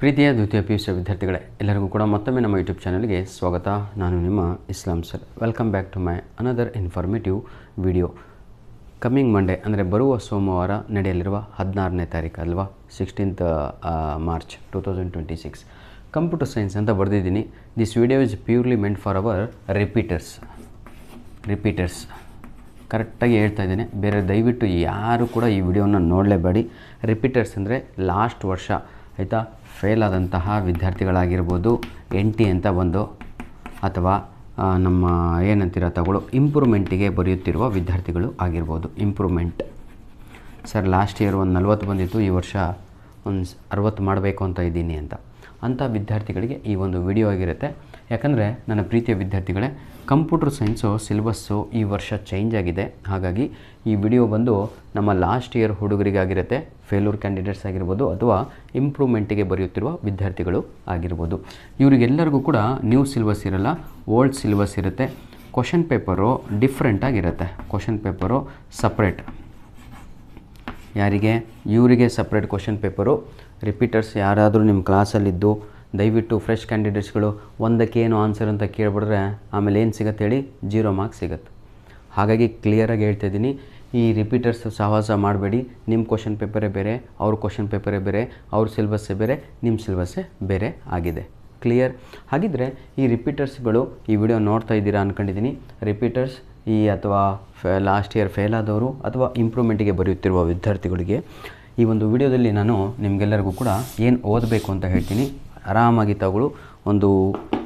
ಪ್ರೀತಿಯ ದ್ವಿತೀಯ PUC ವಿದ್ಯಾರ್ಥಿಗಳೇ, ಎಲ್ಲರಿಗೂ ಕೂಡ ಮತ್ತೊಮ್ಮೆ ನಮ್ಮ ಯೂಟ್ಯೂಬ್ ಚಾನಲ್ಗೆ ಸ್ವಾಗತ. ನಾನು ನಿಮ್ಮ Islam sir. Welcome back to my another informative video. Coming Monday ಅಂದರೆ ಬರುವ ಸೋಮವಾರ ನಡೆಯಲಿರುವ 16ನೇ ತಾರೀಕು ಅಲ್ವಾ, 16th March 2026 ಕಂಪ್ಯೂಟರ್ ಸೈನ್ಸ್ ಅಂತ ಬರೆದಿದ್ದೀನಿ. This video is purely meant for our repeaters ಕರೆಕ್ಟಾಗಿ ಹೇಳ್ತಾ ಇದ್ದೇನೆ. ಬೇರೆ ದಯವಿಟ್ಟು ಯಾರು ಕೂಡ ಈ ವಿಡಿಯೋನ ನೋಡಲೇಬೇಡಿ. ರಿಪೀಟರ್ಸ್ ಅಂದರೆ ಲಾಸ್ಟ್ ವರ್ಷ ಆಯಿತಾ ಫೇಲ್ ಆದಂತಹ ವಿದ್ಯಾರ್ಥಿಗಳಾಗಿರ್ಬೋದು, NT ಅಂತ ಬಂದು ಅಥವಾ ನಮ್ಮ ಏನಂತೀರ ತಗೊಳ್ಳೋ ಇಂಪ್ರೂವ್ಮೆಂಟಿಗೆ ಬರೆಯುತ್ತಿರುವ ವಿದ್ಯಾರ್ಥಿಗಳು ಆಗಿರ್ಬೋದು. ಇಂಪ್ರೂವ್ಮೆಂಟ್ ಸರ್ ಲಾಸ್ಟ್ ಇಯರ್ ಒಂದು 40 ಬಂದಿತ್ತು, ಈ ವರ್ಷ ಒಂದು 60 ಮಾಡಬೇಕು ಅಂತ ಇದ್ದೀನಿ ಅಂಥ ವಿದ್ಯಾರ್ಥಿಗಳಿಗೆ ಈ ಒಂದು ವಿಡಿಯೋ ಆಗಿರುತ್ತೆ. ಯಾಕಂದರೆ ನನ್ನ ಪ್ರೀತಿಯ ವಿದ್ಯಾರ್ಥಿಗಳೇ, ಕಂಪ್ಯೂಟರ್ ಸೈನ್ಸು ಸಿಲೆಬಸ್ಸು ಈ ವರ್ಷ ಚೇಂಜ್ ಆಗಿದೆ. ಹಾಗಾಗಿ ಈ ವಿಡಿಯೋ ಬಂದು ನಮ್ಮ ಲಾಸ್ಟ್ ಇಯರ್ ಹುಡುಗರಿಗಾಗಿರುತ್ತೆ, ಫೇಲ್ಯೂರ್ ಕ್ಯಾಂಡಿಡೇಟ್ಸ್ ಆಗಿರ್ಬೋದು ಅಥವಾ ಇಂಪ್ರೂವ್ಮೆಂಟಿಗೆ ಬರೆಯುತ್ತಿರುವ ವಿದ್ಯಾರ್ಥಿಗಳು ಆಗಿರ್ಬೋದು. ಇವರಿಗೆಲ್ಲರಿಗೂ ಕೂಡ ನ್ಯೂ ಸಿಲೆಬಸ್ ಇರಲ್ಲ, ಓಲ್ಡ್ ಸಿಲೆಬಸ್ ಇರುತ್ತೆ. ಕ್ವಶನ್ ಪೇಪರು ಡಿಫ್ರೆಂಟಾಗಿರುತ್ತೆ. ಕ್ವಶನ್ ಪೇಪರು ಸಪ್ರೇಟ್, ಯಾರಿಗೆ ಇವರಿಗೆ ಸಪ್ರೇಟ್ ಕ್ವಶನ್ ಪೇಪರು. ರಿಪೀಟರ್ಸ್ ಯಾರಾದರೂ ನಿಮ್ಮ ಕ್ಲಾಸಲ್ಲಿದ್ದು ದಯವಿಟ್ಟು ಫ್ರೆಶ್ ಕ್ಯಾಂಡಿಡೇಟ್ಸ್ಗಳು ಒಂದಕ್ಕೆ ಏನು ಆನ್ಸರ್ ಅಂತ ಕೇಳಿಬಿಟ್ರೆ ಆಮೇಲೆ ಏನು ಸಿಗುತ್ತೆ ಹೇಳಿ, 0 ಮಾರ್ಕ್ಸ್ ಸಿಗುತ್ತೆ. ಹಾಗಾಗಿ ಕ್ಲಿಯರಾಗಿ ಹೇಳ್ತಾಯಿದ್ದೀನಿ, ಈ ರಿಪೀಟರ್ಸ್ ಸಹವಾಸ ಮಾಡಬೇಡಿ. ನಿಮ್ಮ ಕ್ವಶನ್ ಪೇಪರೇ ಬೇರೆ, ಅವ್ರ ಕ್ವಶನ್ ಪೇಪರೇ ಬೇರೆ, ಅವ್ರ ಸಿಲೆಬಸ್ಸೇ ಬೇರೆ, ನಿಮ್ಮ ಸಿಲೆಬಸ್ಸೇ ಬೇರೆ ಆಗಿದೆ. ಕ್ಲಿಯರ್? ಹಾಗಿದ್ದರೆ ಈ ರಿಪೀಟರ್ಸ್ಗಳು ಈ ವಿಡಿಯೋ ನೋಡ್ತಾ ಇದ್ದೀರಾ ಅಂದ್ಕೊಂಡಿದ್ದೀನಿ. ರಿಪೀಟರ್ಸ್ ಅಥವಾ ಲಾಸ್ಟ್ ಇಯರ್ ಫೇಲ್ ಆದವರು ಅಥವಾ ಇಂಪ್ರೂವ್ಮೆಂಟಿಗೆ ಬರೆಯುತ್ತಿರುವ ವಿದ್ಯಾರ್ಥಿಗಳಿಗೆ ಈ ಒಂದು ವಿಡಿಯೋದಲ್ಲಿ ನಾನು ನಿಮಗೆಲ್ಲರಿಗೂ ಕೂಡ ಏನು ಓದಬೇಕು ಅಂತ ಹೇಳ್ತೀನಿ. ಆರಾಮಾಗಿ ತಗೊಳ್ಳು. ಒಂದು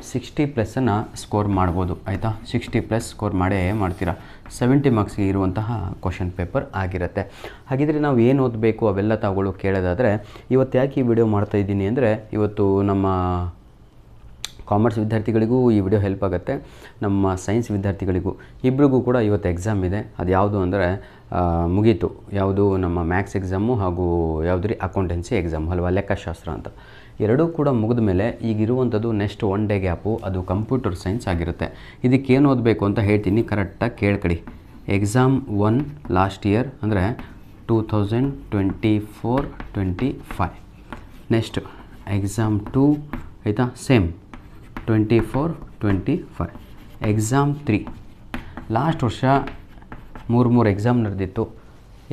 60+ ಸ್ಕೋರ್ ಮಾಡ್ಬೋದು ಆಯಿತಾ. 60+ ಸ್ಕೋರ್ ಮಾಡೇ ಮಾಡ್ತೀರಾ. 70 ಮಾರ್ಕ್ಸ್ಗೆ ಇರುವಂತಹ ಕ್ವಶನ್ ಪೇಪರ್ ಆಗಿರುತ್ತೆ. ಹಾಗಿದ್ರೆ ನಾವು ಏನು ಓದಬೇಕು ಅವೆಲ್ಲ ತಗೊಳ್ಳು ಕೇಳೋದಾದರೆ, ಇವತ್ತು ಯಾಕೆ ಈ ವಿಡಿಯೋ ಮಾಡ್ತಾಯಿದ್ದೀನಿ ಅಂದರೆ, ಇವತ್ತು ನಮ್ಮ ಕಾಮರ್ಸ್ ವಿದ್ಯಾರ್ಥಿಗಳಿಗೂ ಈ ವಿಡಿಯೋ ಹೆಲ್ಪ್ ಆಗುತ್ತೆ, ನಮ್ಮ ಸೈನ್ಸ್ ವಿದ್ಯಾರ್ಥಿಗಳಿಗೂ ಇಬ್ಬರಿಗೂ ಕೂಡ ಇವತ್ತು ಎಕ್ಸಾಮ್ ಇದೆ. ಅದು ಯಾವುದು ಅಂದರೆ ಮುಗೀತು, ಯಾವುದು ನಮ್ಮ ಮ್ಯಾಥ್ಸ್ ಎಕ್ಸಾಮು ಹಾಗೂ ಯಾವುದ್ರಿ ಅಕೌಂಟೆನ್ಸಿ ಎಕ್ಸಾಮ್ ಅಲ್ವಾ, ಲೆಕ್ಕಶಾಸ್ತ್ರ ಅಂತ. ಎರಡೂ ಕೂಡ ಮುಗಿದ ಮೇಲೆ ಈಗಿರುವಂಥದ್ದು ನೆಕ್ಸ್ಟ್ 1 ಡೇ ಗ್ಯಾಪು, ಅದು ಕಂಪ್ಯೂಟರ್ ಸೈನ್ಸ್ ಆಗಿರುತ್ತೆ. ಇದಕ್ಕೇನು ಓದಬೇಕು ಅಂತ ಹೇಳ್ತೀನಿ, ಕರೆಕ್ಟಾಗಿ ಕೇಳ್ಕಡಿ. ಎಕ್ಸಾಮ್ 1 ಲಾಸ್ಟ್ ಇಯರ್ ಅಂದರೆ 2024-25. ನೆಕ್ಸ್ಟ್ ಎಕ್ಸಾಮ್ 2 ಆಯಿತಾ, ಸೇಮ್ 24-25. ಎಕ್ಸಾಮ್ 3 ಲಾಸ್ಟ್ ವರ್ಷ 3 ಎಕ್ಸಾಮ್ ನಡೆದಿತ್ತು.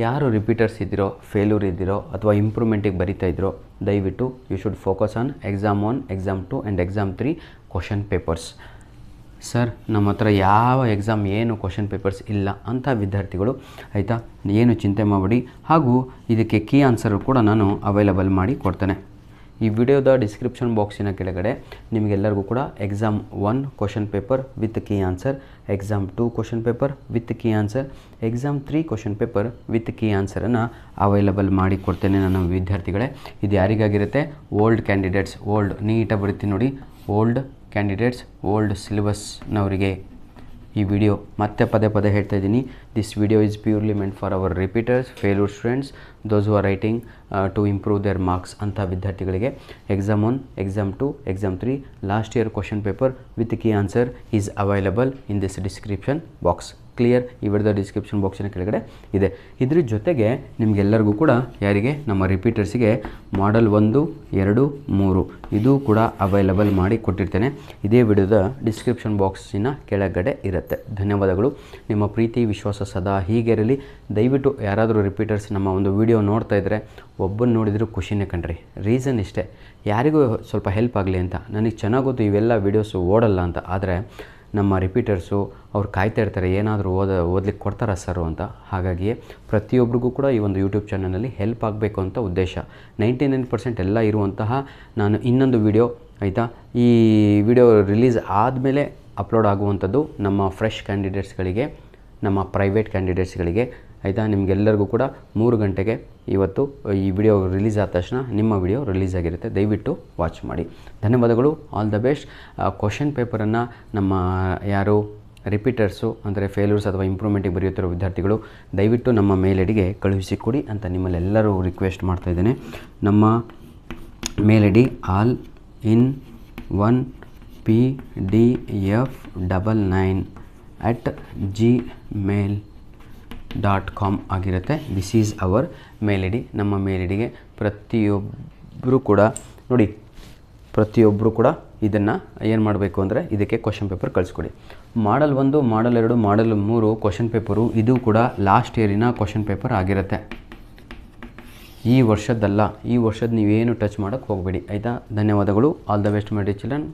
ಯಾರು ರಿಪೀಟರ್ಸ್ ಇದ್ದೀರೋ, ಫೇಲ್ಯೂರ್ ಇದ್ದೀರೋ ಅಥವಾ ಇಂಪ್ರೂವ್ಮೆಂಟಿಗೆ ಬರಿತಾ ಇದ್ದೀರೋ, ದಯವಿಟ್ಟು you should focus on exam 1, exam 2 and exam 3 question papers. Sir ನಮ್ಮ ಹತ್ರ ಯಾವ ಎಕ್ಸಾಮ್ ಏನು ಕ್ವಶನ್ ಪೇಪರ್ಸ್ ಇಲ್ಲ ಅಂಥ ವಿದ್ಯಾರ್ಥಿಗಳು ಆಯಿತಾ, ಏನು ಚಿಂತೆ ಮಾಡಬೇಡಿ. ಹಾಗೂ ಇದಕ್ಕೆ ಕೀ ಆನ್ಸರ್ ಕೂಡ ನಾನು ಅವೈಲಬಲ್ ಮಾಡಿ ಕೊಡ್ತೇನೆ. ಈ ವಿಡಿಯೋದ ಡಿಸ್ಕ್ರಿಪ್ಷನ್ ಬಾಕ್ಸಿನ ಕೆಳಗಡೆ ನಿಮಗೆಲ್ಲರಿಗೂ ಕೂಡ exam 1 question paper with key answer, exam 2 question paper with key answer, exam 3 question paper with key ಆನ್ಸರನ್ನು ಅವೈಲಬಲ್ ಮಾಡಿ ಕೊಡ್ತೇನೆ ನನ್ನ ವಿದ್ಯಾರ್ಥಿಗಳೇ. ಇದು ಯಾರಿಗಾಗಿರುತ್ತೆ? ಓಲ್ಡ್ ಕ್ಯಾಂಡಿಡೇಟ್ಸ್, ಓಲ್ಡ್ ನೀಟಾಗಿ ಬರೀತೀನಿ ನೋಡಿ, ಓಲ್ಡ್ ಕ್ಯಾಂಡಿಡೇಟ್ಸ್, ಓಲ್ಡ್ ಸಿಲೆಬಸ್ನವರಿಗೆ ಈ ವಿಡಿಯೋ. ಮತ್ತೆ ಪದೇ ಹೇಳ್ತಾ ಇದ್ದೀನಿ, this video is purely meant for our repeaters, failure students, those who are writing to improve their marks ಅಂಥ ವಿದ್ಯಾರ್ಥಿಗಳಿಗೆ. Exam 1, exam 2, exam 3 last year question paper with key answer is available in this description box. Clear? ಈ ವಿಡಿಯೋದ description ಬಾಕ್ಸಿನ ಕೆಳಗಡೆ ಇದೆ. ಇದ್ರ ಜೊತೆಗೆ ನಿಮಗೆಲ್ಲರಿಗೂ ಕೂಡ, ಯಾರಿಗೆ ನಮ್ಮ ರಿಪೀಟರ್ಸಿಗೆ ಮಾಡಲ್ 1, 2, 3 ಇದು ಕೂಡ ಅವೈಲಬಲ್ ಮಾಡಿ ಕೊಟ್ಟಿರ್ತೇನೆ. ಇದೇ ವಿಡಿಯೋದ ಡಿಸ್ಕ್ರಿಪ್ಷನ್ ಬಾಕ್ಸಿನ ಕೆಳಗಡೆ ಇರುತ್ತೆ. ಧನ್ಯವಾದಗಳು. ನಿಮ್ಮ ಪ್ರೀತಿ ವಿಶ್ವಾಸ ಸದಾ ಹೀಗೆ ಇರಲಿ. ದಯವಿಟ್ಟು ಯಾರಾದರೂ ರಿಪೀಟರ್ಸ್ ನಮ್ಮ ಒಂದು ವಿಡಿಯೋ ನೋಡ್ತಾ ಇದ್ದರೆ ಒಬ್ಬನ್ನು ನೋಡಿದರೂ ಖುಷಿನೇ ಕಣ್ರಿ. ರೀಸನ್ ಇಷ್ಟೇ, ಯಾರಿಗೂ ಸ್ವಲ್ಪ ಹೆಲ್ಪ್ ಆಗಲಿ ಅಂತ. ನನಗೆ ಚೆನ್ನಾಗಿ ಗೊತ್ತು ಇವೆಲ್ಲ ವೀಡಿಯೋಸು ಓಡಲ್ಲ ಅಂತ, ಆದರೆ ನಮ್ಮ ರಿಪೀಟರ್ಸು ಅವ್ರು ಕಾಯ್ತಾ ಇರ್ತಾರೆ, ಏನಾದರೂ ಓದಲಿಕ್ಕೆ ಕೊಡ್ತಾರಾ ಸರು ಅಂತ. ಹಾಗಾಗಿಯೇ ಪ್ರತಿಯೊಬ್ಬರಿಗೂ ಕೂಡ ಈ ಒಂದು ಯೂಟ್ಯೂಬ್ ಚಾನಲಲ್ಲಿ ಹೆಲ್ಪ್ ಆಗಬೇಕು ಅಂತ ಉದ್ದೇಶ. 99% ಎಲ್ಲ ಇರುವಂತಹ ನಾನು ಇನ್ನೊಂದು ವಿಡಿಯೋ ಆಯಿತಾ, ಈ ವಿಡಿಯೋ ರಿಲೀಸ್ ಆದಮೇಲೆ ಅಪ್ಲೋಡ್ ಆಗುವಂಥದ್ದು ನಮ್ಮ ಫ್ರೆಶ್ ಕ್ಯಾಂಡಿಡೇಟ್ಸ್ಗಳಿಗೆ, ನಮ್ಮ ಪ್ರೈವೇಟ್ ಕ್ಯಾಂಡಿಡೇಟ್ಸ್ಗಳಿಗೆ ಆಯಿತಾ. ನಿಮಗೆಲ್ಲರಿಗೂ ಕೂಡ 3 ಗಂಟೆಗೆ ಇವತ್ತು ಈ ವಿಡಿಯೋ ರಿಲೀಸ್ ಆದ ತಕ್ಷಣ ನಿಮ್ಮ ವಿಡಿಯೋ ರಿಲೀಸ್ ಆಗಿರುತ್ತೆ. ದಯವಿಟ್ಟು ವಾಚ್ ಮಾಡಿ. ಧನ್ಯವಾದಗಳು. All the best. ಕ್ವಶನ್ ಪೇಪರನ್ನು ನಮ್ಮ ಯಾರು ರಿಪೀಟರ್ಸು ಅಂದರೆ ಫೇಲ್ಯೂರ್ಸ್ ಅಥವಾ ಇಂಪ್ರೂವ್ಮೆಂಟಿಗೆ ಬರೆಯುತ್ತಿರೋ ವಿದ್ಯಾರ್ಥಿಗಳು ದಯವಿಟ್ಟು ನಮ್ಮ ಮೇಲ್ ಐಡಿಗೆ ಕಳುಹಿಸಿಕೊಡಿ ಅಂತ ನಿಮ್ಮಲ್ಲೆಲ್ಲರೂ ರಿಕ್ವೆಸ್ಟ್ ಮಾಡ್ತಾಯಿದ್ದೇನೆ. ನಮ್ಮ mail I D all-in-one pdf99@gmail.com ಆಗಿರುತ್ತೆ. This is our mail I D. ನಮ್ಮ ಮೇಲ್ ಐ ಡಿಗೆ ಪ್ರತಿಯೊಬ್ಬರು ಕೂಡ ನೋಡಿ, ಪ್ರತಿಯೊಬ್ಬರು ಕೂಡ ಇದನ್ನು ಏನು ಮಾಡಬೇಕು ಅಂದರೆ ಇದಕ್ಕೆ ಕ್ವಶನ್ ಪೇಪರ್ ಕಳಿಸ್ಕೊಡಿ. ಮಾಡಲ್ 1, ಮಾಡಲ್ 2, ಮಾಡಲ್ 3 ಕ್ವಶನ್ ಪೇಪರು ಇದು ಕೂಡ ಲಾಸ್ಟ್ ಇಯರಿನ ಕ್ವಶನ್ ಪೇಪರ್ ಆಗಿರುತ್ತೆ. ಈ ವರ್ಷದ್ದಲ್ಲ. ಈ ವರ್ಷದ ನೀವೇನು ಟಚ್ ಮಾಡೋಕ್ಕೆ ಹೋಗಬೇಡಿ ಆಯಿತಾ. ಧನ್ಯವಾದಗಳು. All the best my dear children.